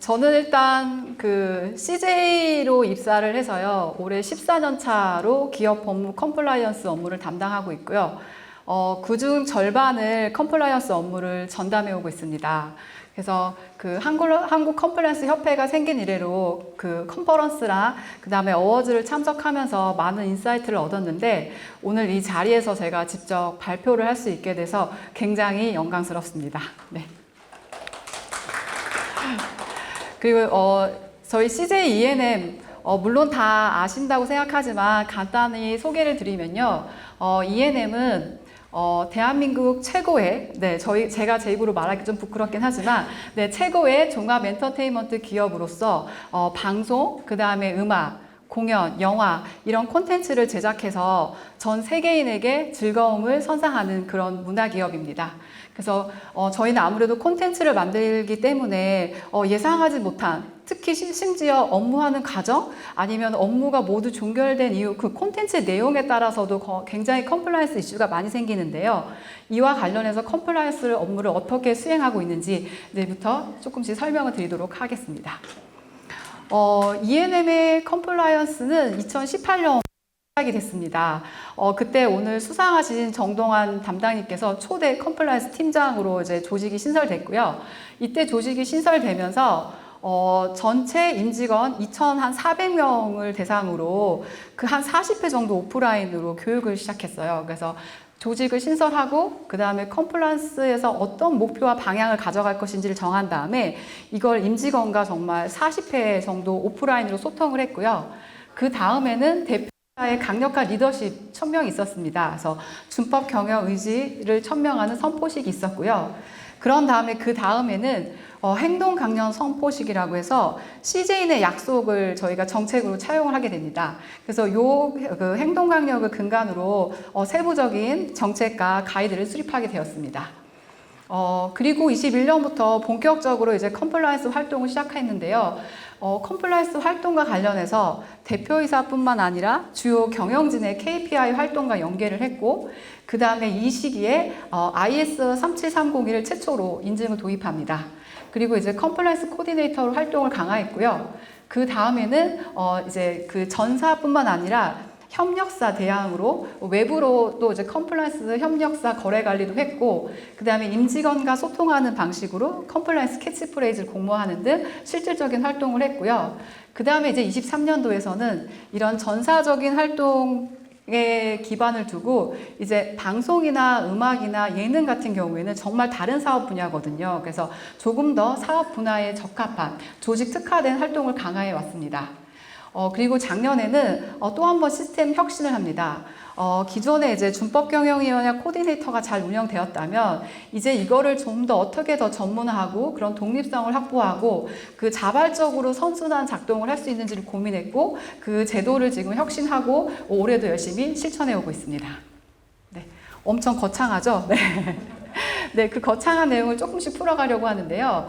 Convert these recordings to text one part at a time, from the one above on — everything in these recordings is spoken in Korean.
저는 일단 그 CJ로 입사를 해서요. 올해 14년 차로 기업 법무 컴플라이언스 업무를 담당하고 있고요. 그중 절반을 컴플라이언스 업무를 전담해 오고 있습니다. 그래서 그 한국 컴플라이언스 협회가 생긴 이래로 그 컨퍼런스랑 그 다음에 어워즈를 참석하면서 많은 인사이트를 얻었는데 오늘 이 자리에서 제가 직접 발표를 할 수 있게 돼서 굉장히 영광스럽습니다. 네. 그리고 저희 CJ ENM 물론 다 아신다고 생각하지만 간단히 소개를 드리면요. ENM은 대한민국 최고의, 네, 제가 제 입으로 말하기 좀 부끄럽긴 하지만, 네, 최고의 종합 엔터테인먼트 기업으로서, 방송, 그 다음에 음악, 공연, 영화, 이런 콘텐츠를 제작해서 전 세계인에게 즐거움을 선사하는 그런 문화 기업입니다. 그래서 저희는 아무래도 콘텐츠를 만들기 때문에 예상하지 못한, 특히 심지어 업무하는 과정 아니면 업무가 모두 종결된 이후 그 콘텐츠 내용에 따라서도 굉장히 컴플라이언스 이슈가 많이 생기는데요. 이와 관련해서 컴플라이언스 업무를 어떻게 수행하고 있는지 내일부터 조금씩 설명을 드리도록 하겠습니다. ENM의 컴플라이언스는 2018년 시작이 됐습니다. 그때 오늘 수상하신 정동환 담당님께서 초대 컴플라이언스 팀장으로 이제 조직이 신설됐고요. 이때 조직이 신설되면서 전체 임직원 2,400명을 대상으로 그 한 40회 정도 오프라인으로 교육을 시작했어요. 그래서 조직을 신설하고 그 다음에 컴플라이언스에서 어떤 목표와 방향을 가져갈 것인지를 정한 다음에 이걸 임직원과 정말 40회 정도 오프라인으로 소통을 했고요. 그 다음에는 대표자의 강력한 리더십 천명이 있었습니다. 그래서 준법 경영 의지를 천명하는 선포식이 있었고요. 그런 다음에 그 다음에는 행동 강령 선포식이라고 해서 CJ인의 약속을 저희가 정책으로 차용을 하게 됩니다. 그래서 그 행동 강령을 근간으로 세부적인 정책과 가이드를 수립하게 되었습니다. 그리고 21년부터 본격적으로 이제 컴플라이언스 활동을 시작했는데요. 컴플라이언스 활동과 관련해서 대표이사뿐만 아니라 주요 경영진의 KPI 활동과 연계를 했고, 그 다음에 이 시기에 IS 37301을 최초로 인증을 도입합니다. 그리고 이제 컴플라이언스 코디네이터로 활동을 강화했고요. 그 다음에는 이제 그 전사뿐만 아니라 협력사 대항으로 외부로 또 이제 컴플라이언스 협력사 거래 관리도 했고, 그 다음에 임직원과 소통하는 방식으로 컴플라이언스 캐치프레이즈를 공모하는 등 실질적인 활동을 했고요. 그 다음에 이제 23년도에서는 이런 전사적인 활동에 기반을 두고 이제 방송이나 음악이나 예능 같은 경우에는 정말 다른 사업 분야거든요. 그래서 조금 더 사업 분야에 적합한 조직 특화된 활동을 강화해 왔습니다. 그리고 작년에는 또 한 번 시스템 혁신을 합니다. 기존에 이제 준법경영위원회 코디네이터가 잘 운영되었다면 이제 이거를 좀 더 어떻게 더 전문화하고 그런 독립성을 확보하고 그 자발적으로 선순환 작동을 할 수 있는지를 고민했고 그 제도를 지금 혁신하고 올해도 열심히 실천해 오고 있습니다. 네, 엄청 거창하죠? 네. 네, 그 거창한 내용을 조금씩 풀어가려고 하는데요.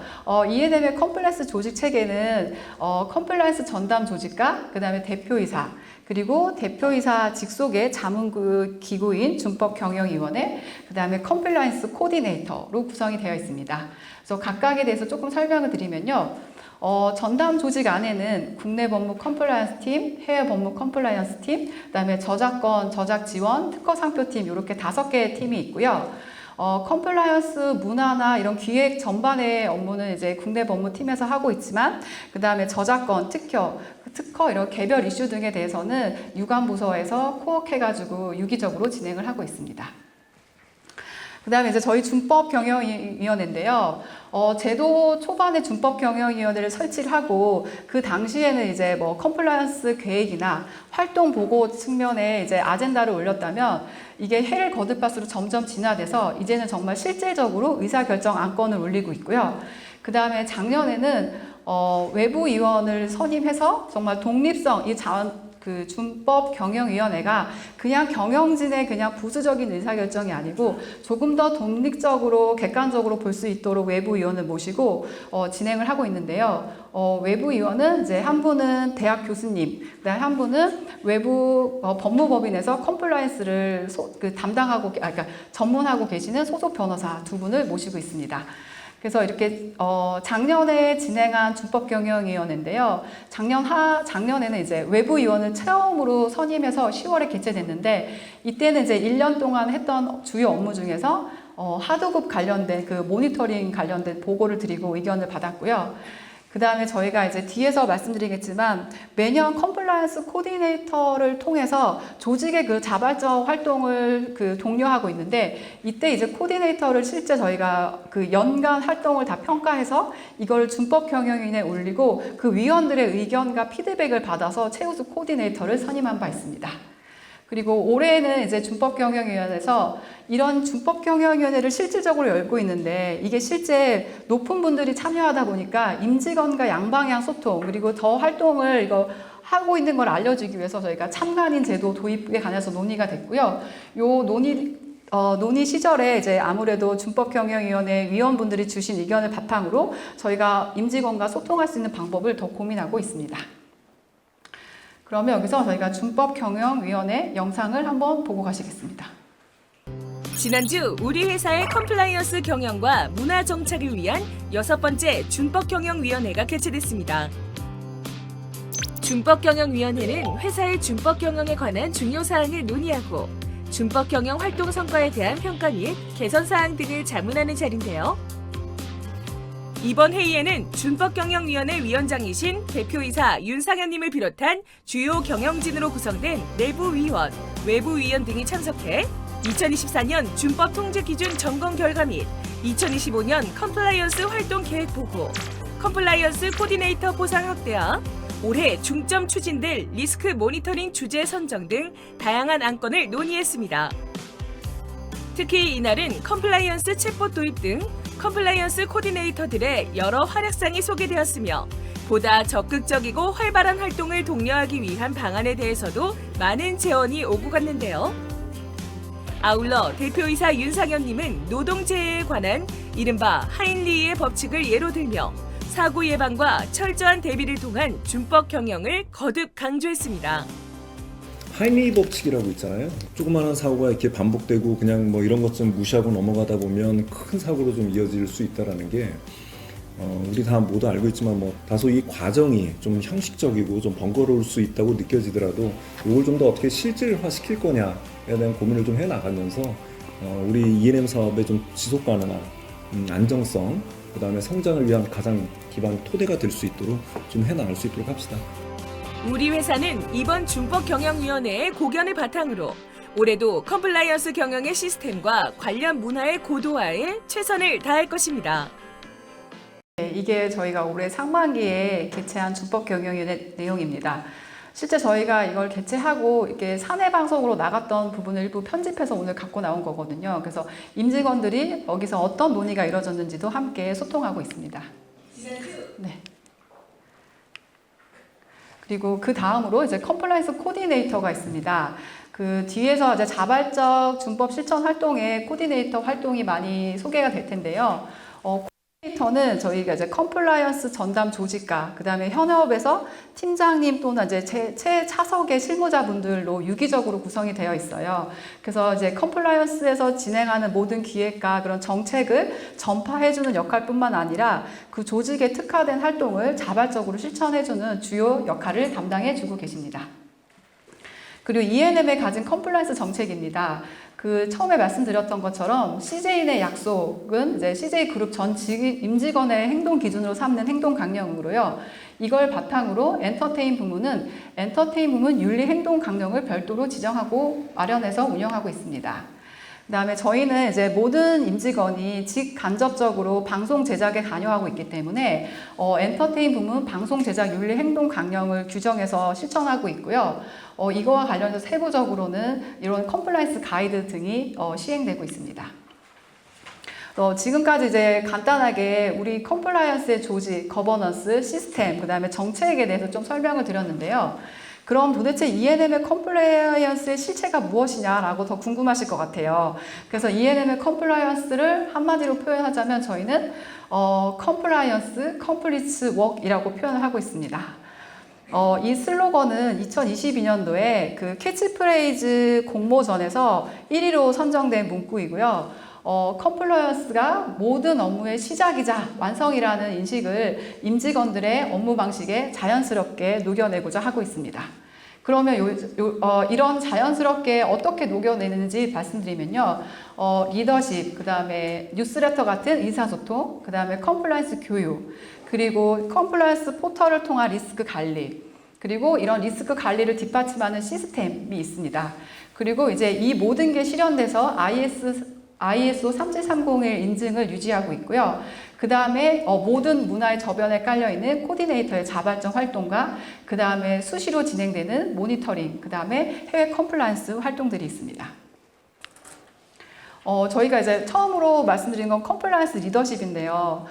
ENM의 컴플라이언스 조직 체계는 컴플라이언스 전담 조직과 그 다음에 대표이사, 그리고 대표이사 직속의 자문 기구인 준법경영위원회, 그 다음에 컴플라이언스 코디네이터로 구성이 되어 있습니다. 그래서 각각에 대해서 조금 설명을 드리면요. 전담 조직 안에는 국내 법무 컴플라이언스 팀, 해외 법무 컴플라이언스 팀, 그 다음에 저작권, 저작 지원, 특허 상표팀 이렇게 5개의 팀이 있고요. 컴플라이언스 문화나 이런 기획 전반의 업무는 이제 국내 법무팀에서 하고 있지만 그 다음에 저작권, 특허 이런 개별 이슈 등에 대해서는 유관부서에서 코어해가지고 유기적으로 진행을 하고 있습니다. 그 다음에 이제 저희 준법경영위원회인데요. 제도 초반에 준법경영위원회를 설치를 하고 그 당시에는 이제 뭐 컴플라이언스 계획이나 활동 보고 측면에 이제 아젠다를 올렸다면 이게 해를 거듭할수록 점점 진화돼서 이제는 정말 실질적으로 의사결정 안건을 올리고 있고요. 그 다음에 작년에는 외부 위원을 선임해서 정말 독립성, 그 준법경영위원회가 그냥 경영진의 그냥 부수적인 의사결정이 아니고 조금 더 독립적으로 객관적으로 볼 수 있도록 외부위원을 모시고 진행을 하고 있는데요. 외부위원은 이제 한 분은 대학 교수님, 그다음에 한 분은 외부 법무법인에서 컴플라이언스를 담당하고, 그러니까 전문하고 계시는 소속 변호사 2분을 모시고 있습니다. 그래서 이렇게 작년에 진행한 준법경영위원회인데요. 작년에는 이제 외부위원을 처음으로 선임해서 10월에 개최됐는데 이때는 이제 1년 동안 했던 주요 업무 중에서 하도급 관련된 그 모니터링 관련된 보고를 드리고 의견을 받았고요. 그 다음에 저희가 이제 뒤에서 말씀드리겠지만 매년 컴플라이언스 코디네이터를 통해서 조직의 그 자발적 활동을 그 독려하고 있는데 이때 이제 코디네이터를 실제 저희가 그 연간 활동을 다 평가해서 이걸 준법 경영위원회에 올리고 그 위원들의 의견과 피드백을 받아서 최우수 코디네이터를 선임한 바 있습니다. 그리고 올해는 이제 준법경영위원회에서 이런 준법경영위원회를 실질적으로 열고 있는데 이게 실제 높은 분들이 참여하다 보니까 임직원과 양방향 소통 그리고 더 활동을 이거 하고 있는 걸 알려주기 위해서 저희가 참관인 제도 도입에 관해서 논의가 됐고요. 요 논의 시절에 이제 아무래도 준법경영위원회 위원분들이 주신 의견을 바탕으로 저희가 임직원과 소통할 수 있는 방법을 더 고민하고 있습니다. 그러면 여기서 저희가 준법경영위원회 영상을 한번 보고 가시겠습니다. 지난주 우리 회사의 컴플라이언스 경영과 문화 정착을 위한 6번째 준법경영위원회가 개최됐습니다. 준법경영위원회는 회사의 준법경영에 관한 중요 사항을 논의하고 준법경영 활동 성과에 대한 평가 및 개선 사항 등을 자문하는 자리인데요. 이번 회의에는 준법경영위원회 위원장이신 대표이사 윤상현님을 비롯한 주요 경영진으로 구성된 내부위원, 외부위원 등이 참석해 2024년 준법 통제 기준 점검 결과 및 2025년 컴플라이언스 활동 계획 보고, 컴플라이언스 코디네이터 보상 확대와 올해 중점 추진될 리스크 모니터링 주제 선정 등 다양한 안건을 논의했습니다. 특히 이날은 컴플라이언스 챗봇 도입 등 컴플라이언스 코디네이터들의 여러 활약상이 소개되었으며 보다 적극적이고 활발한 활동을 독려하기 위한 방안에 대해서도 많은 제언이 오고 갔는데요. 아울러 대표이사 윤상현님은 노동재해에 관한 이른바 하인리히의 법칙을 예로 들며 사고 예방과 철저한 대비를 통한 준법 경영을 거듭 강조했습니다. 하인리히 법칙이라고 있잖아요. 조그마한 사고가 이렇게 반복되고 그냥 뭐 이런 것 좀 무시하고 넘어가다 보면 큰 사고로 좀 이어질 수 있다라는 게 우리 다 모두 알고 있지만 뭐 다소 이 과정이 좀 형식적이고 좀 번거로울 수 있다고 느껴지더라도 이걸 좀 더 어떻게 실질화 시킬 거냐에 대한 고민을 좀 해나가면서 우리 E&M 사업의 좀 지속 가능한 안정성, 그다음에 성장을 위한 가장 기반 토대가 될 수 있도록 좀 해나갈 수 있도록 합시다. 우리 회사는 이번 준법경영위원회의 고견을 바탕으로 올해도 컴플라이언스 경영의 시스템과 관련 문화의 고도화에 최선을 다할 것입니다. 네, 이게 저희가 올해 상반기에 개최한 준법경영위원회 내용입니다. 실제 저희가 이걸 개최하고 이렇게 사내 방송으로 나갔던 부분을 일부 편집해서 오늘 갖고 나온 거거든요. 그래서 임직원들이 여기서 어떤 논의가 이루어졌는지도 함께 소통하고 있습니다. 네. 그리고 그 다음으로 이제 컴플라이언스 코디네이터가 있습니다. 그 뒤에서 이제 자발적 준법 실천 활동에 코디네이터 활동이 많이 소개가 될 텐데요. 코디네이터는 저희가 이제 컴플라이언스 전담 조직과 그다음에 현업에서 팀장님 또는 이제 최차석의 실무자분들로 유기적으로 구성이 되어 있어요. 그래서 이제 컴플라이언스에서 진행하는 모든 기획과 그런 정책을 전파해주는 역할뿐만 아니라 그 조직에 특화된 활동을 자발적으로 실천해주는 주요 역할을 담당해주고 계십니다. 그리고 E&M에 가진 컴플라이언스 정책입니다. 그 처음에 말씀드렸던 것처럼 CJ인의 약속은 이제 CJ그룹 전 임직원의 행동 기준으로 삼는 행동 강령으로요. 이걸 바탕으로 엔터테인 부문은 엔터테인 부문 윤리 행동 강령을 별도로 지정하고 마련해서 운영하고 있습니다. 그다음에 저희는 이제 모든 임직원이 직간접적으로 방송 제작에 관여하고 있기 때문에 엔터테인 부문 방송 제작 윤리 행동 강령을 규정해서 실천하고 있고요. 이거와 관련해서 세부적으로는 이런 컴플라이언스 가이드 등이 시행되고 있습니다. 지금까지 이제 간단하게 우리 컴플라이언스의 조직, 거버넌스, 시스템, 그다음에 정책에 대해서 좀 설명을 드렸는데요. 그럼 도대체 E&M의 컴플라이언스의 실체가 무엇이냐라고 더 궁금하실 것 같아요. 그래서 E&M의 컴플라이언스를 한마디로 표현하자면 저희는 컴플라이언스 컴플리츠 웍이라고 표현을 하고 있습니다. 이 슬로건은 2022년도에 그 캐치프레이즈 공모전에서 1위로 선정된 문구이고요. 컴플라이언스가 모든 업무의 시작이자 완성이라는 인식을 임직원들의 업무 방식에 자연스럽게 녹여내고자 하고 있습니다. 그러면 이런 자연스럽게 어떻게 녹여내는지 말씀드리면요. 리더십, 그 다음에 뉴스레터 같은 의사소통, 그 다음에 컴플라이언스 교육, 그리고 컴플라이언스 포털을 통한 리스크 관리, 그리고 이런 리스크 관리를 뒷받침하는 시스템이 있습니다. 그리고 이제 이 모든 게 실현돼서 ISO 37301 인증을 유지하고 있고요. 그 다음에 모든 문화의 저변에 깔려있는 코디네이터의 자발적 활동과 그 다음에 수시로 진행되는 모니터링, 그 다음에 해외 컴플라이언스 활동들이 있습니다. 저희가 이제 처음으로 말씀드린 건 컴플라이언스 리더십인데요.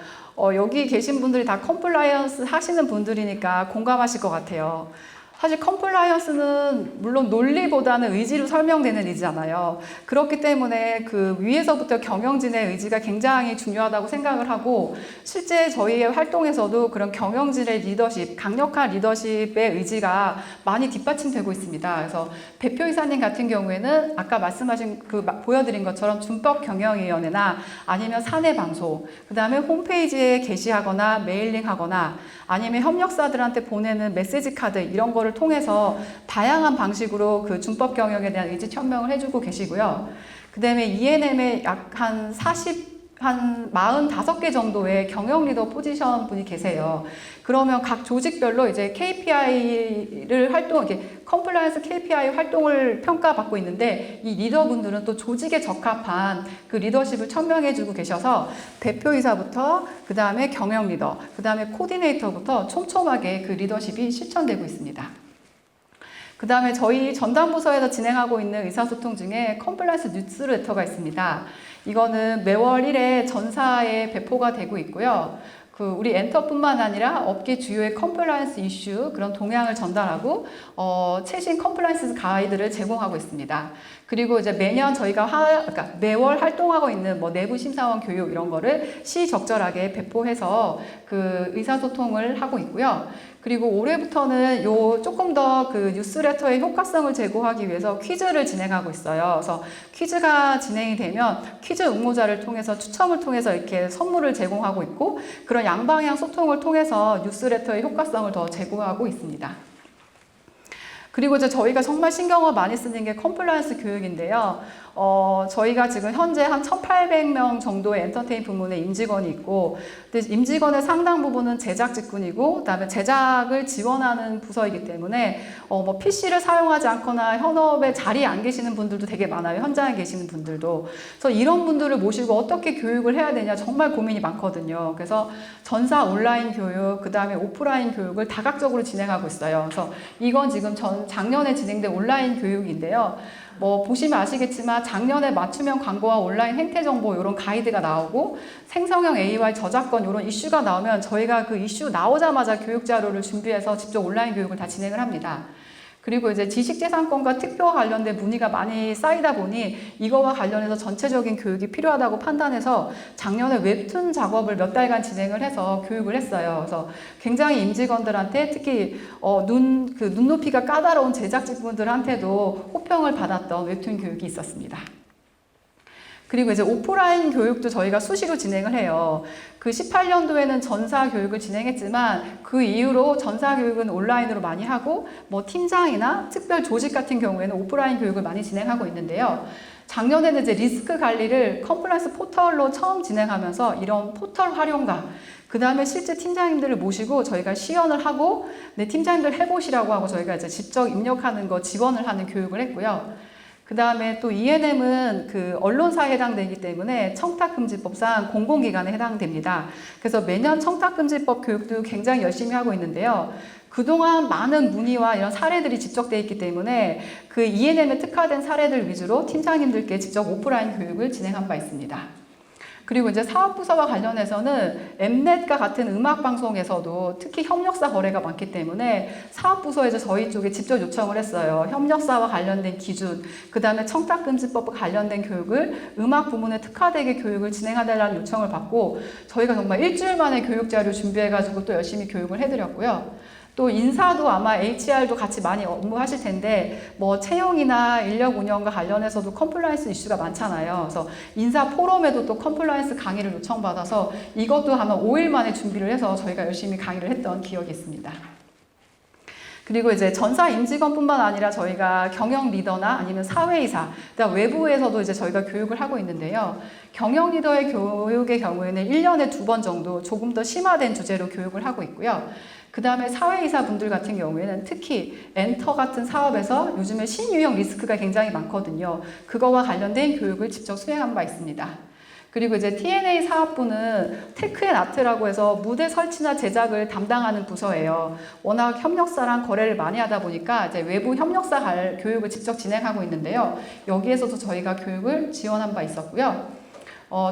여기 계신 분들이 다 컴플라이언스 하시는 분들이니까 공감하실 것 같아요. 사실 컴플라이언스는 물론 논리보다는 의지로 설명되는 일이잖아요. 그렇기 때문에 그 위에서부터 경영진의 의지가 굉장히 중요하다고 생각을 하고 실제 저희의 활동에서도 그런 경영진의 리더십, 강력한 리더십의 의지가 많이 뒷받침되고 있습니다. 그래서 대표이사님 같은 경우에는 아까 말씀하신 보여드린 것처럼 준법경영위원회나 아니면 사내방송, 그 다음에 홈페이지에 게시하거나 메일링하거나 아니면 협력사들한테 보내는 메시지 카드 이런 거를 통해서 다양한 방식으로 그 준법 경영에 대한 의지 천명을 해주고 계시고요. 그 다음에 ENM에 약 한 45개 정도의 경영 리더 포지션 분이 계세요. 그러면 각 조직별로 이제 KPI를 이게 컴플라이언스 KPI 활동을 평가받고 있는데 이 리더분들은 또 조직에 적합한 그 리더십을 천명해주고 계셔서 대표이사부터 그 다음에 경영 리더, 그 다음에 코디네이터부터 촘촘하게 그 리더십이 실천되고 있습니다. 그 다음에 저희 전담부서에서 진행하고 있는 의사소통 중에 컴플라이언스 뉴스레터가 있습니다. 이거는 매월 1회 전사에 배포가 되고 있고요. 우리 엔터뿐만 아니라 업계 주요의 컴플라이언스 이슈 그런 동향을 전달하고 최신 컴플라이언스 가이드를 제공하고 있습니다. 그리고 이제 매년 저희가 그러니까 매월 활동하고 있는 뭐 내부 심사원 교육 이런 거를 시적절하게 배포해서 그 의사소통을 하고 있고요. 그리고 올해부터는 조금 더 그 뉴스레터의 효과성을 제고하기 위해서 퀴즈를 진행하고 있어요. 그래서 퀴즈가 진행이 되면 퀴즈 응모자를 통해서 추첨을 통해서 이렇게 선물을 제공하고 있고 그런 양방향 소통을 통해서 뉴스레터의 효과성을 더 제고하고 있습니다. 그리고 이제 저희가 정말 신경을 많이 쓰는 게 컴플라이언스 교육인데요. 저희가 지금 현재 한 1,800명 정도의 엔터테인 부문에 임직원이 있고, 근데 임직원의 상당 부분은 제작 직군이고, 그다음에 제작을 지원하는 부서이기 때문에 뭐 PC를 사용하지 않거나 현업에 자리에 안 계시는 분들도 되게 많아요. 현장에 계시는 분들도. 그래서 이런 분들을 모시고 어떻게 교육을 해야 되냐 정말 고민이 많거든요. 그래서 전사 온라인 교육, 그다음에 오프라인 교육을 다각적으로 진행하고 있어요. 그래서 이건 지금 작년에 진행된 온라인 교육인데요. 뭐 보시면 아시겠지만 작년에 맞춤형 광고와 온라인 행태 정보 이런 가이드가 나오고 생성형 AI 저작권 이런 이슈가 나오면 저희가 그 이슈 나오자마자 교육 자료를 준비해서 직접 온라인 교육을 다 진행을 합니다. 그리고 이제 지식재산권과 특허와 관련된 문의가 많이 쌓이다 보니 이거와 관련해서 전체적인 교육이 필요하다고 판단해서 작년에 웹툰 작업을 몇 달간 진행을 해서 교육을 했어요. 그래서 굉장히 임직원들한테 특히 눈높이가 까다로운 제작진분들한테도 호평을 받았던 웹툰 교육이 있었습니다. 그리고 이제 오프라인 교육도 저희가 수시로 진행을 해요. 그 18년도에는 전사 교육을 진행했지만 그 이후로 전사 교육은 온라인으로 많이 하고 뭐 팀장이나 특별 조직 같은 경우에는 오프라인 교육을 많이 진행하고 있는데요. 작년에는 이제 리스크 관리를 컴플라이언스 포털로 처음 진행하면서 이런 포털 활용과 그 다음에 실제 팀장님들을 모시고 저희가 시연을 하고 네, 팀장님들 해보시라고 하고 저희가 이제 직접 입력하는 거 지원을 하는 교육을 했고요. 그 다음에 또 ENM은 그 언론사에 해당되기 때문에 청탁금지법상 공공기관에 해당됩니다. 그래서 매년 청탁금지법 교육도 굉장히 열심히 하고 있는데요. 그동안 많은 문의와 이런 사례들이 집적되어 있기 때문에 그 ENM에 특화된 사례들 위주로 팀장님들께 직접 오프라인 교육을 진행한 바 있습니다. 그리고 이제 사업부서와 관련해서는 엠넷과 같은 음악방송에서도 특히 협력사 거래가 많기 때문에 사업부서에서 저희 쪽에 직접 요청을 했어요. 협력사와 관련된 기준, 그 다음에 청탁금지법과 관련된 교육을 음악 부문에 특화되게 교육을 진행해달라는 요청을 받고 저희가 정말 일주일 만에 교육 자료 준비해가지고 또 열심히 교육을 해드렸고요. 또 인사도 아마 HR도 같이 많이 업무하실 텐데 뭐 채용이나 인력 운영과 관련해서도 컴플라이언스 이슈가 많잖아요. 그래서 인사 포럼에도 또 컴플라이언스 강의를 요청받아서 이것도 아마 5일 만에 준비를 해서 저희가 열심히 강의를 했던 기억이 있습니다. 그리고 이제 전사 임직원뿐만 아니라 저희가 경영 리더나 아니면 사회이사, 그다음 외부에서도 이제 저희가 교육을 하고 있는데요. 경영 리더의 교육의 경우에는 1년에 2번 정도 조금 더 심화된 주제로 교육을 하고 있고요. 그 다음에 사회이사 분들 같은 경우에는 특히 엔터 같은 사업에서 요즘에 신유형 리스크가 굉장히 많거든요. 그거와 관련된 교육을 직접 수행한 바 있습니다. 그리고 이제 TNA 사업부는 테크앤아트라고 해서 무대 설치나 제작을 담당하는 부서예요. 워낙 협력사랑 거래를 많이 하다 보니까 이제 외부 협력사 교육을 직접 진행하고 있는데요. 여기에서도 저희가 교육을 지원한 바 있었고요.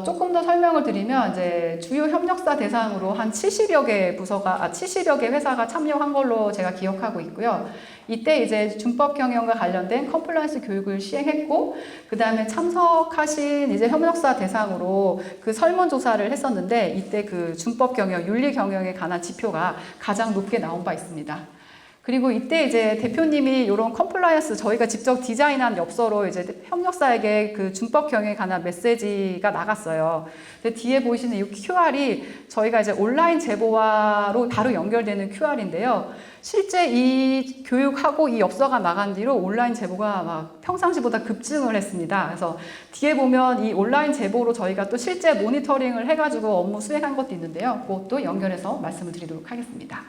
조금 더 설명을 드리면 이제 주요 협력사 대상으로 한 70여 개 부서가 70여 개 회사가 참여한 걸로 제가 기억하고 있고요. 이때 이제 준법 경영과 관련된 컴플라이언스 교육을 시행했고, 그 다음에 참석하신 이제 협력사 대상으로 그 설문조사를 했었는데, 이때 그 준법 경영, 윤리 경영에 관한 지표가 가장 높게 나온 바 있습니다. 그리고 이때 이제 대표님이 이런 컴플라이언스 저희가 직접 디자인한 엽서로 이제 협력사에게 그 준법 경영에 관한 메시지가 나갔어요. 근데 뒤에 보이시는 이 QR이 저희가 이제 온라인 제보와로 바로 연결되는 QR인데요. 실제 이 교육하고 이 엽서가 나간 뒤로 온라인 제보가 막 평상시보다 급증을 했습니다. 그래서 뒤에 보면 이 온라인 제보로 저희가 또 실제 모니터링을 해가지고 업무 수행한 것도 있는데요. 그것도 연결해서 말씀을 드리도록 하겠습니다.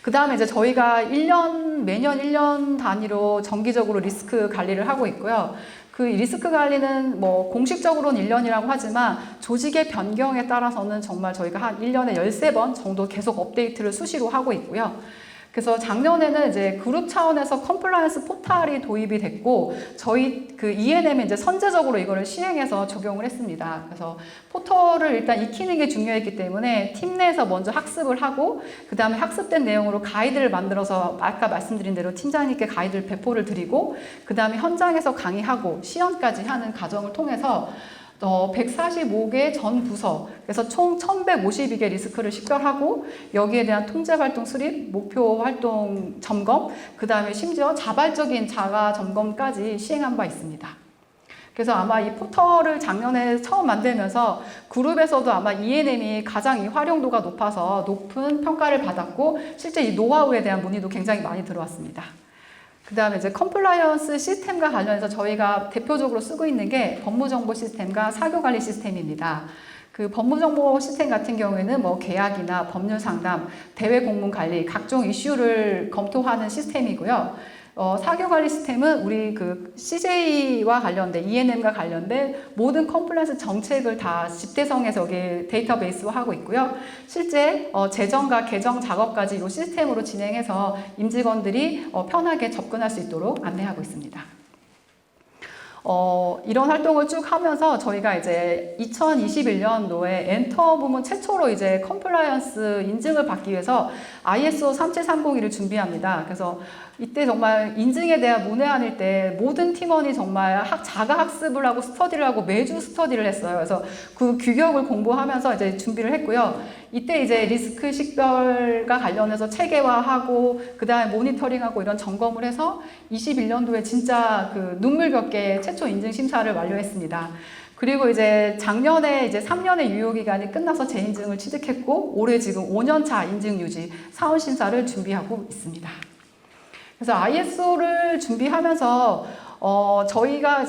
그 다음에 이제 저희가 매년 1년 단위로 정기적으로 리스크 관리를 하고 있고요. 그 리스크 관리는 뭐 공식적으로는 1년이라고 하지만 조직의 변경에 따라서는 정말 저희가 한 1년에 13번 정도 계속 업데이트를 수시로 하고 있고요. 그래서 작년에는 이제 그룹 차원에서 컴플라이언스 포탈이 도입이 됐고, 저희 그 E&M에 이제 선제적으로 이거를 시행해서 적용을 했습니다. 그래서 포털을 일단 익히는 게 중요했기 때문에 팀 내에서 먼저 학습을 하고, 그 다음에 학습된 내용으로 가이드를 만들어서 아까 말씀드린 대로 팀장님께 가이드를 배포를 드리고, 그 다음에 현장에서 강의하고 시연까지 하는 과정을 통해서 145개 전 부서, 그래서 총 1152개 리스크를 식별하고 여기에 대한 통제 활동 수립, 목표 활동 점검, 그 다음에 심지어 자발적인 자가 점검까지 시행한 바 있습니다. 그래서 아마 이 포털을 작년에 처음 만들면서 그룹에서도 아마 E&M이 가장 이 활용도가 높아서 높은 평가를 받았고, 실제 이 노하우에 대한 문의도 굉장히 많이 들어왔습니다. 그 다음에 이제 컴플라이언스 시스템과 관련해서 저희가 대표적으로 쓰고 있는 게 법무정보 시스템과 사교관리 시스템입니다. 그 법무정보 시스템 같은 경우에는 뭐 계약이나 법률 상담, 대외 공문 관리, 각종 이슈를 검토하는 시스템이고요. 사교관리 시스템은 우리 그 CJ와 관련된, E&M과 관련된 모든 컴플라이언스 정책을 다 집대성에서 여기 데이터베이스화하고 있고요. 실제 재정과 개정 작업까지 이 시스템으로 진행해서 임직원들이 편하게 접근할 수 있도록 안내하고 있습니다. 이런 활동을 쭉 하면서 저희가 이제 2021년도에 엔터 부문 최초로 이제 컴플라이언스 인증을 받기 위해서 ISO 37301을 준비합니다. 그래서 이때 정말 인증에 대한 문외한일 때 모든 팀원이 정말 자가 학습을 하고 스터디를 하고 매주 스터디를 했어요. 그래서 그 규격을 공부하면서 이제 준비를 했고요. 이때 이제 리스크 식별과 관련해서 체계화하고 그 다음에 모니터링하고 이런 점검을 해서 21년도에 진짜 그 눈물겹게 최초 인증 심사를 완료했습니다. 그리고 이제 작년에 이제 3년의 유효기간이 끝나서 재인증을 취득했고, 올해 지금 5년차 인증 유지 사원 심사를 준비하고 있습니다. 그래서 ISO를 준비하면서 저희가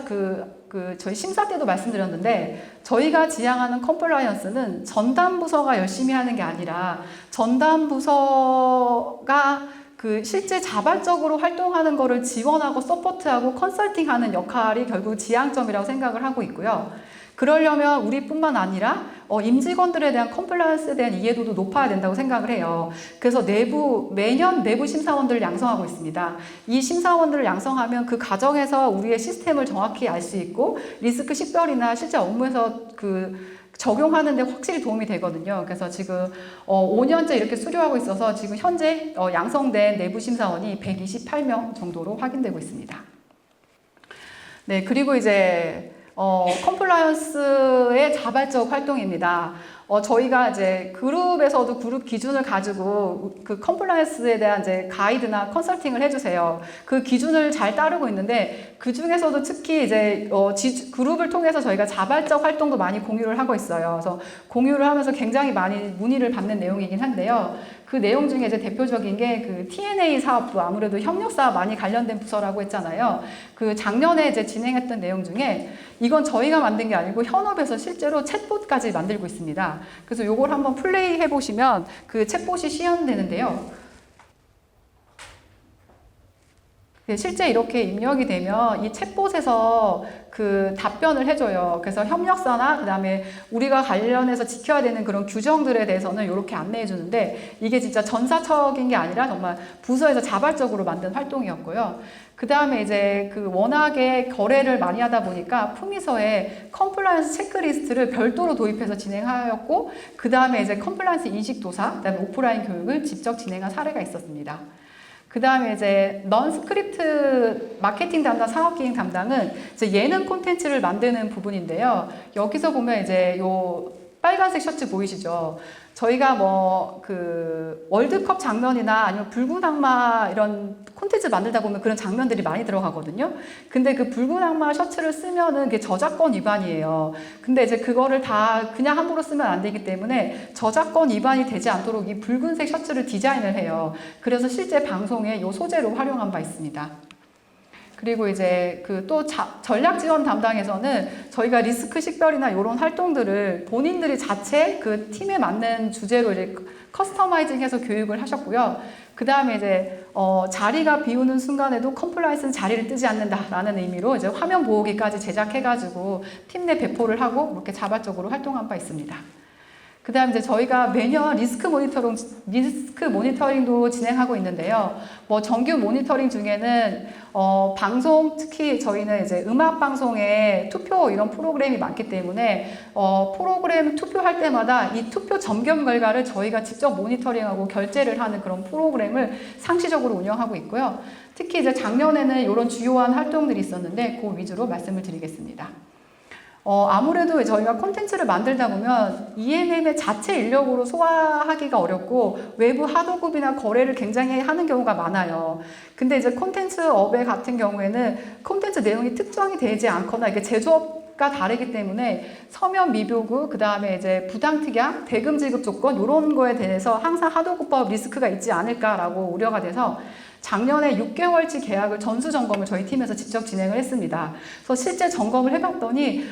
저희 심사 때도 말씀드렸는데, 저희가 지향하는 컴플라이언스는 전담 부서가 열심히 하는 게 아니라 전담 부서가 그 실제 자발적으로 활동하는 거를 지원하고 서포트하고 컨설팅하는 역할이 결국 지향점이라고 생각을 하고 있고요. 그러려면 우리뿐만 아니라 임직원들에 대한 컴플라이언스에 대한 이해도도 높아야 된다고 생각을 해요. 그래서 매년 내부 심사원들을 양성하고 있습니다. 이 심사원들을 양성하면 그 과정에서 우리의 시스템을 정확히 알 수 있고 리스크 식별이나 실제 업무에서 적용하는 데 확실히 도움이 되거든요. 그래서 지금 5년째 이렇게 수료하고 있어서 지금 현재 양성된 내부 심사원이 128명 정도로 확인되고 있습니다. 네, 그리고 이제 컴플라이언스의 자발적 활동입니다. 저희가 이제 그룹에서도 그룹 기준을 가지고 그 컴플라이언스에 대한 이제 가이드나 컨설팅을 해주세요. 그 기준을 잘 따르고 있는데 그 중에서도 특히 이제 그룹을 통해서 저희가 자발적 활동도 많이 공유를 하고 있어요. 그래서 공유를 하면서 굉장히 많이 문의를 받는 내용이긴 한데요. 그 내용 중에 이제 대표적인 게 그 TNA 사업부, 아무래도 협력사 많이 관련된 부서라고 했잖아요. 그 작년에 이제 진행했던 내용 중에 이건 저희가 만든 게 아니고 현업에서 실제로 챗봇까지 만들고 있습니다. 그래서 요걸 한번 플레이 해보시면 그 챗봇이 시연되는데요. 네, 실제 이렇게 입력이 되면 이 챗봇에서 그 답변을 해줘요. 그래서 협력사나 그다음에 우리가 관련해서 지켜야 되는 그런 규정들에 대해서는 이렇게 안내해 주는데 이게 진짜 전사적인 게 아니라 정말 부서에서 자발적으로 만든 활동이었고요. 그 다음에 이제 그 워낙에 거래를 많이 하다 보니까 품위서에 컴플라이언스 체크리스트를 별도로 도입해서 진행하였고 그 다음에 이제 컴플라이언스 인식도사, 그 다음에 오프라인 교육을 직접 진행한 사례가 있었습니다. 그 다음에 이제 넌 스크립트 마케팅 담당, 사업기획 담당은 이제 예능 콘텐츠를 만드는 부분인데요. 여기서 보면 이제 요 빨간색 셔츠 보이시죠? 저희가 뭐 그 월드컵 장면이나 아니면 붉은 악마 이런 콘텐츠 만들다 보면 그런 장면들이 많이 들어가거든요. 근데 그 붉은 악마 셔츠를 쓰면은 그게 저작권 위반이에요. 근데 이제 그거를 다 그냥 함부로 쓰면 안 되기 때문에 저작권 위반이 되지 않도록 이 붉은색 셔츠를 디자인을 해요. 그래서 실제 방송에 이 소재로 활용한 바 있습니다. 그리고 이제 그 또 전략 지원 담당에서는 저희가 리스크 식별이나 이런 활동들을 본인들이 자체 그 팀에 맞는 주제로 이제 커스터마이징해서 교육을 하셨고요. 그 다음에 이제 자리가 비우는 순간에도 컴플라이언스는 자리를 뜨지 않는다라는 의미로 이제 화면 보호기까지 제작해가지고 팀 내 배포를 하고 이렇게 자발적으로 활동한 바 있습니다. 그 다음 이제 저희가 매년 리스크 모니터링도 진행하고 있는데요. 뭐 정규 모니터링 중에는 방송, 특히 저희는 이제 음악 방송에 투표 이런 프로그램이 많기 때문에 프로그램 투표할 때마다 이 투표 점검 결과를 저희가 직접 모니터링하고 결제를 하는 그런 프로그램을 상시적으로 운영하고 있고요. 특히 이제 작년에는 이런 주요한 활동들이 있었는데 그 위주로 말씀을 드리겠습니다. 아무래도 저희가 콘텐츠를 만들다 보면 ENM의 자체 인력으로 소화하기가 어렵고 외부 하도급이나 거래를 굉장히 하는 경우가 많아요. 근데 이제 콘텐츠 업의 같은 경우에는 콘텐츠 내용이 특정이 되지 않거나 이게 제조업과 다르기 때문에 서면 미비구, 그 다음에 이제 부당특약, 대금 지급 조건 이런 거에 대해서 항상 하도급법 리스크가 있지 않을까라고 우려가 돼서 작년에 6개월치 계약을 전수 점검을 저희 팀에서 직접 진행을 했습니다. 그래서 실제 점검을 해봤더니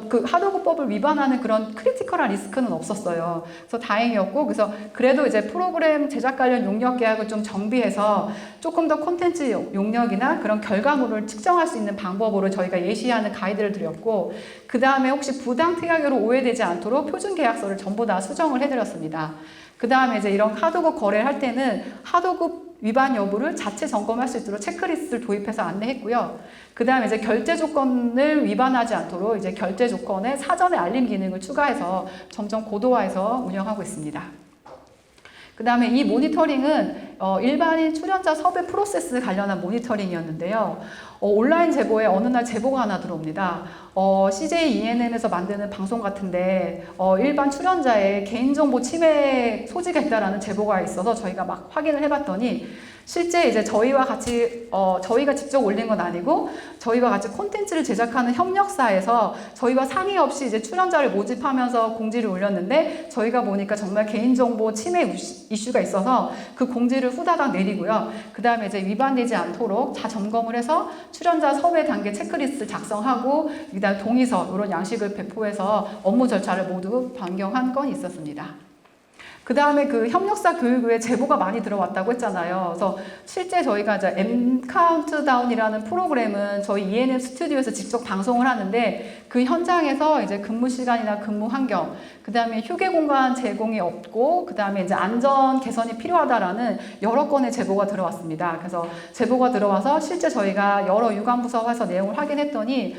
그 하도급법을 위반하는 그런 크리티컬한 리스크는 없었어요. 그래서 다행이었고, 그래서 그래도 이제 프로그램 제작 관련 용역 계약을 좀 정비해서 조금 더 콘텐츠 용역이나 그런 결과물을 측정할 수 있는 방법으로 저희가 예시하는 가이드를 드렸고, 그 다음에 혹시 부당 특약으로 오해되지 않도록 표준 계약서를 전부 다 수정을 해드렸습니다. 그 다음에 이제 이런 하도급 거래를 할 때는 하도급 위반 여부를 자체 점검할 수 있도록 체크리스트를 도입해서 안내했고요. 그 다음에 이제 결제 조건을 위반하지 않도록 이제 결제 조건에 사전에 알림 기능을 추가해서 점점 고도화해서 운영하고 있습니다. 그 다음에 이 모니터링은 일반인 출연자 섭외 프로세스 관련한 모니터링이었는데요. 온라인 제보에 어느 날 제보가 하나 들어옵니다. CJ ENM에서 만드는 방송 같은데 일반 출연자의 개인정보 침해 소지가 있다라는 제보가 있어서 저희가 막 확인을 해봤더니 실제 이제 저희와 같이 저희가 직접 올린 건 아니고 저희와 같이 콘텐츠를 제작하는 협력사에서 저희와 상의 없이 이제 출연자를 모집하면서 공지를 올렸는데 저희가 보니까 정말 개인정보 침해 이슈가 있어서 그 공지를 후다닥 내리고요. 그 다음에 이제 위반되지 않도록 다 점검을 해서 출연자 섭외 단계 체크리스트 작성하고 그다음 동의서 이런 양식을 배포해서 업무 절차를 모두 변경한 건 있었습니다. 그 다음에 그 협력사 교육 외에 제보가 많이 들어왔다고 했잖아요. 그래서 실제 저희가 이제 M 카운트다운이라는 프로그램은 저희 ENM 스튜디오에서 직접 방송을 하는데 그 현장에서 이제 근무 시간이나 근무 환경, 그 다음에 휴게 공간 제공이 없고, 그 다음에 이제 안전 개선이 필요하다라는 여러 건의 제보가 들어왔습니다. 그래서 제보가 들어와서 실제 저희가 여러 유관부서에서 내용을 확인했더니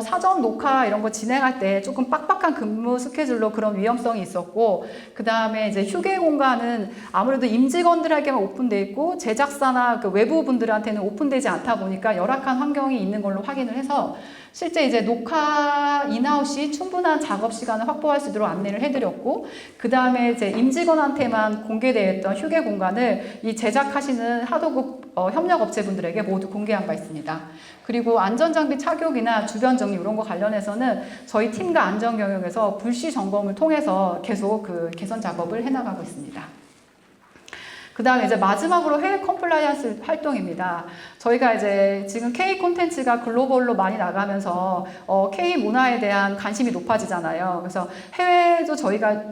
사전 녹화 이런 거 진행할 때 조금 빡빡한 근무 스케줄로 그런 위험성이 있었고, 그 다음에 이제 휴게 공간은 아무래도 임직원들에게만 오픈돼 있고 제작사나 그 외부 분들한테는 오픈되지 않다 보니까 열악한 환경이 있는 걸로 확인을 해서 실제 이제 녹화 인아웃이 충분한 작업 시간을 확보할 수 있도록 안내를 해드렸고, 그 다음에 이제 임직원한테만 공개되어 있던 휴게 공간을 이 제작하시는 하도급 협력업체분들에게 모두 공개한 바 있습니다. 그리고 안전장비 착용이나 주변 정리 이런 거 관련해서는 저희 팀과 안전경영에서 불시 점검을 통해서 계속 그 개선 작업을 해나가고 있습니다. 그 다음에 이제 마지막으로 해외 컴플라이언스 활동입니다. 저희가 이제 지금 K 콘텐츠가 글로벌로 많이 나가면서 K 문화에 대한 관심이 높아지잖아요. 그래서 해외도 저희가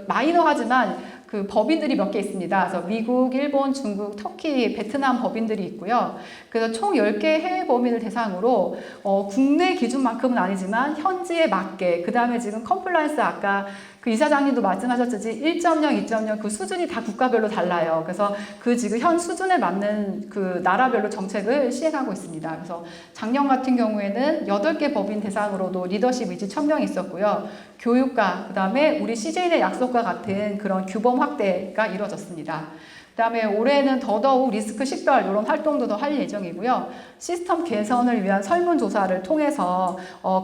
마이너하지만 그 법인들이 몇 개 있습니다. 그래서 미국, 일본, 중국, 터키, 베트남 법인들이 있고요. 그래서 총 10개 해외 법인을 대상으로 국내 기준만큼은 아니지만 현지에 맞게, 그 다음에 지금 컴플라이언스 아까 그 이사장님도 말씀하셨듯이 1.0, 2.0 그 수준이 다 국가별로 달라요. 그래서 그 지금 현 수준에 맞는 그 나라별로 정책을 시행하고 있습니다. 그래서 작년 같은 경우에는 8개 법인 대상으로도 리더십 위치 천명이 있었고요. 교육과 그 다음에 우리 CJ의 약속과 같은 그런 규범 확대가 이루어졌습니다. 그 다음에 올해는 더더욱 리스크 식별 이런 활동도 더 할 예정이고요. 시스템 개선을 위한 설문조사를 통해서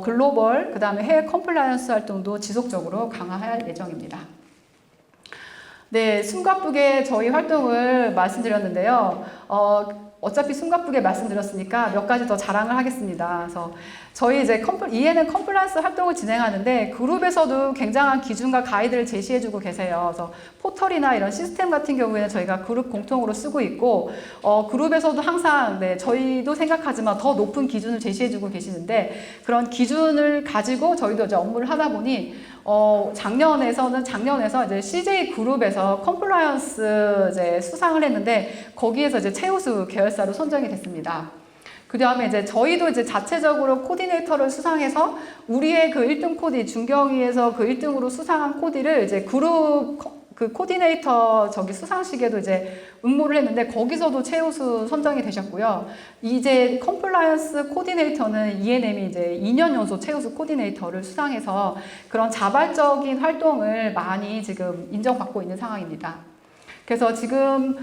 글로벌 그 다음에 해외 컴플라이언스 활동도 지속적으로 강화할 예정입니다. 네, 숨가쁘게 저희 활동을 말씀드렸는데요. 어차피 숨가쁘게 말씀드렸으니까 몇 가지 더 자랑을 하겠습니다. 그래서 저희 이제 ENM 컴플라이언스 활동을 진행하는데 그룹에서도 굉장한 기준과 가이드를 제시해주고 계세요. 그래서 포털이나 이런 시스템 같은 경우에는 저희가 그룹 공통으로 쓰고 있고, 그룹에서도 항상 네, 저희도 생각하지만 더 높은 기준을 제시해주고 계시는데 그런 기준을 가지고 저희도 이제 업무를 하다 보니 작년에서 이제 CJ 그룹에서 컴플라이언스 이제 수상을 했는데 거기에서 이제 최우수 계열사로 선정이 됐습니다. 그 다음에 이제 저희도 이제 자체적으로 코디네이터를 수상해서 우리의 그 1등 코디, 중경위에서 그 1등으로 수상한 코디를 이제 그룹 그 코디네이터 수상식에도 이제 응모를 했는데 거기서도 최우수 선정이 되셨고요. 이제 컴플라이언스 코디네이터는 ENM이 이제 2년 연속 최우수 코디네이터를 수상해서 그런 자발적인 활동을 많이 지금 인정받고 있는 상황입니다. 그래서 지금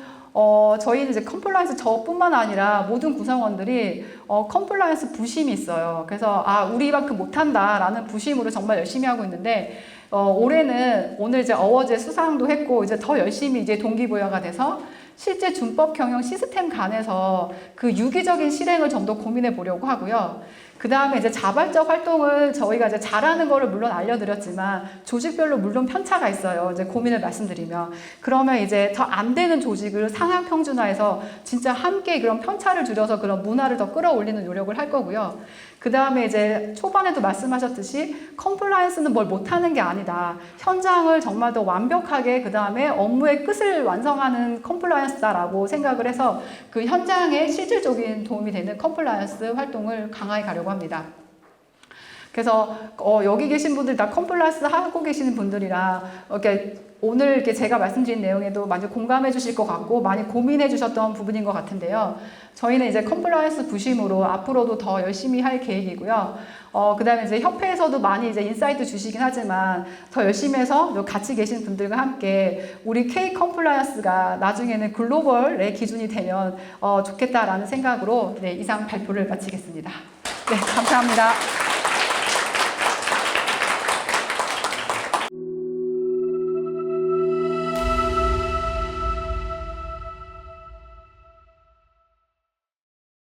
저희는 이제 컴플라이언스 저뿐만 아니라 모든 구성원들이 컴플라이언스 부심이 있어요. 그래서 우리만큼 못한다라는 부심으로 정말 열심히 하고 있는데 올해는 오늘 이제 어워즈 수상도 했고 이제 더 열심히 이제 동기부여가 돼서 실제 준법 경영 시스템 간에서 그 유기적인 실행을 좀 더 고민해 보려고 하고요. 그 다음에 이제 자발적 활동을 저희가 이제 잘하는 거를 물론 알려드렸지만 조직별로 물론 편차가 있어요. 이제 고민을 말씀드리면. 그러면 이제 더 안 되는 조직을 상향 평준화해서 진짜 함께 그런 편차를 줄여서 그런 문화를 더 끌어올리는 노력을 할 거고요. 그 다음에 이제 초반에도 말씀하셨듯이 컴플라이언스는 뭘 못하는 게 아니다. 현장을 정말 더 완벽하게 그 다음에 업무의 끝을 완성하는 컴플라이언스다라고 생각을 해서 그 현장에 실질적인 도움이 되는 컴플라이언스 활동을 강화해 가려고 합니다. 그래서 여기 계신 분들 다 컴플라이언스 하고 계시는 분들이라 이렇게 오늘 이렇게 제가 말씀드린 내용에도 많이 공감해 주실 것 같고 많이 고민해 주셨던 부분인 것 같은데요. 저희는 이제 컴플라이언스 부심으로 앞으로도 더 열심히 할 계획이고요. 그 다음에 이제 협회에서도 많이 이제 인사이트 주시긴 하지만 더 열심히 해서 같이 계신 분들과 함께 우리 K 컴플라이언스가 나중에는 글로벌의 기준이 되면 좋겠다라는 생각으로 네, 이상 발표를 마치겠습니다. 네, 감사합니다.